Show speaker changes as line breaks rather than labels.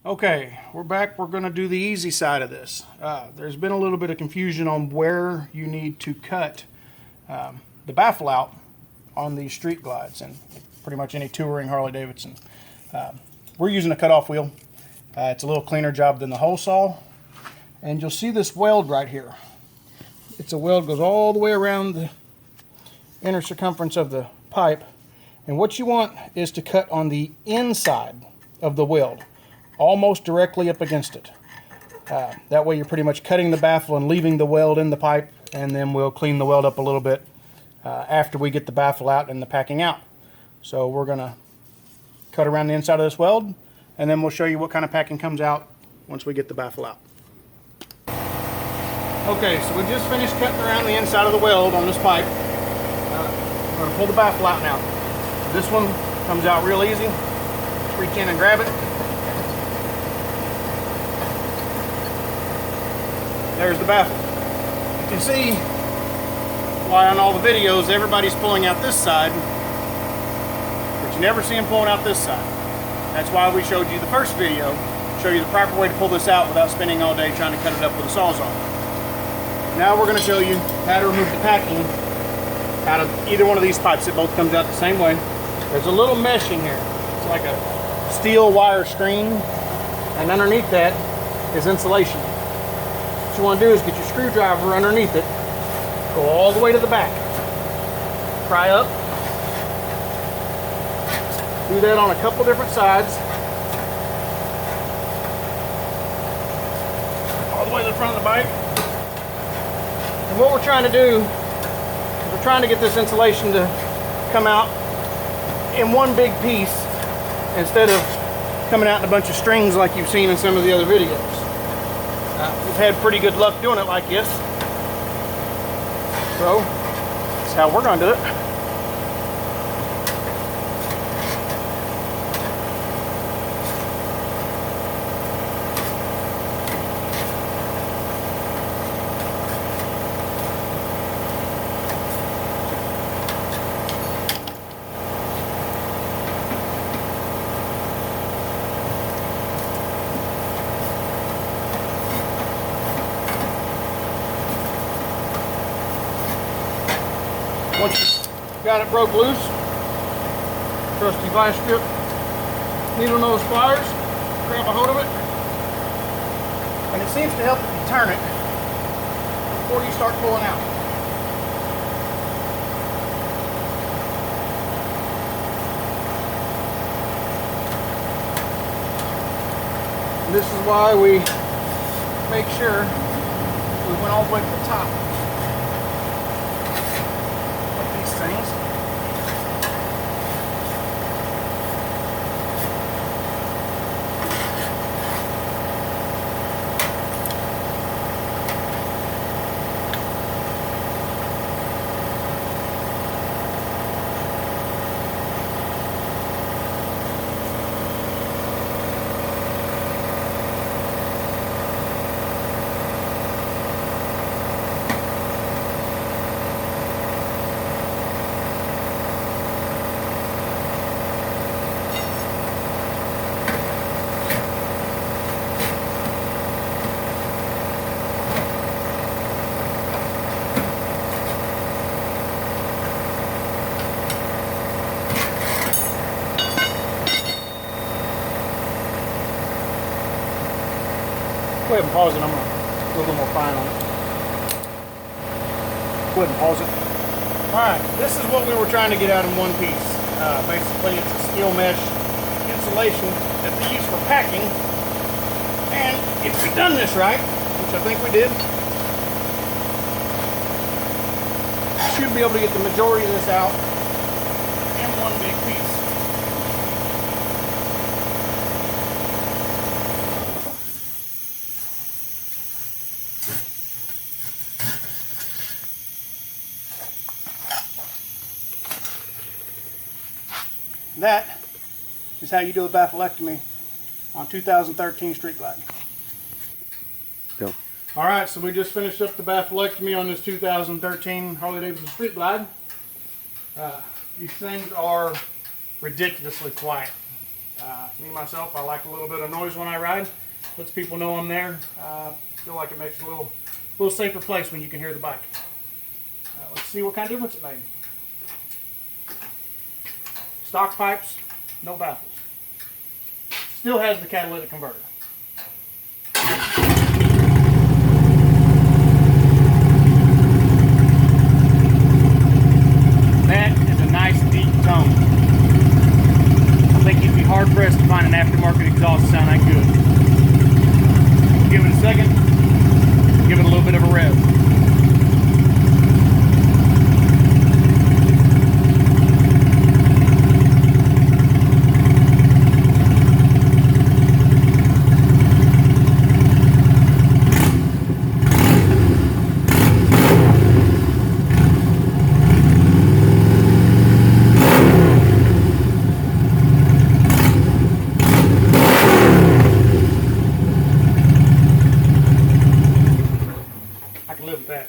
Okay, we're back. We're going to do the easy side of this. There's been a little bit of confusion on where you need to cut the baffle out on these street glides and pretty much any touring Harley Davidson. We're using a cutoff wheel. It's a little cleaner job than the hole saw. And you'll see this weld right here. It's a weld goes all the way around the inner circumference of the pipe. And what you want is to cut on the inside of the weld, almost directly up against it. That way you're pretty much cutting the baffle and leaving the weld in the pipe, and then we'll clean the weld up a little bit after we get the baffle out and the packing out. So we're going to cut around the inside of this weld, and then we'll show you what kind of packing comes out once we get the baffle out. Okay, so we just finished cutting around the inside of the weld on this pipe. We're going to pull the baffle out now. This one comes out real easy. Just reach in and grab it. There's the baffle. You can see why on all the videos everybody's pulling out this side, but you never see them pulling out this side. That's why we showed you the first video, show you the proper way to pull this out without spending all day trying to cut it up with a sawzall. Now we're going to show you how to remove the packing out of either one of these pipes. It both comes out the same way. There's a little mesh in here. It's like a steel wire screen, and underneath that is insulation. What you want to do is get your screwdriver underneath it, go all the way to the back, pry up, do that on a couple different sides, all the way to the front of the bike. And what we're trying to do is we're trying to get this insulation to come out in one big piece instead of coming out in a bunch of strings like you've seen in some of the other videos. We've had pretty good luck doing it like this. So, that's how we're going to do it. Once you got it broke loose, trusty vice grip, needle nose pliers, grab a hold of it, and it seems to help if you turn it before you start pulling out. And this is why we make sure we went all the way to the top. Things. Go ahead and pause it. I'm going to do a little more fine on it. Go ahead and pause it. Alright, this is what we were trying to get out in one piece. Basically, it's a steel mesh insulation that they use for packing. And if we've done this right, which I think we did, we should be able to get the majority of this out in one big piece. That is how you do a bafflectomy on 2013 Street Glide.
Go.
Alright, so we just finished up the bafflectomy on this 2013 Harley Davidson Street Glide. These things are ridiculously quiet. Me myself, I like a little bit of noise when I ride. Lets people know I'm there. Feel like it makes it a little safer place when you can hear the bike. Let's see what kind of difference it made. Stock pipes, no baffles. Still has the catalytic converter. That is a nice deep tone. I think you'd be hard pressed to find an aftermarket exhaust sound that good. Give it a second, give it a little bit of a rev. I can live with that.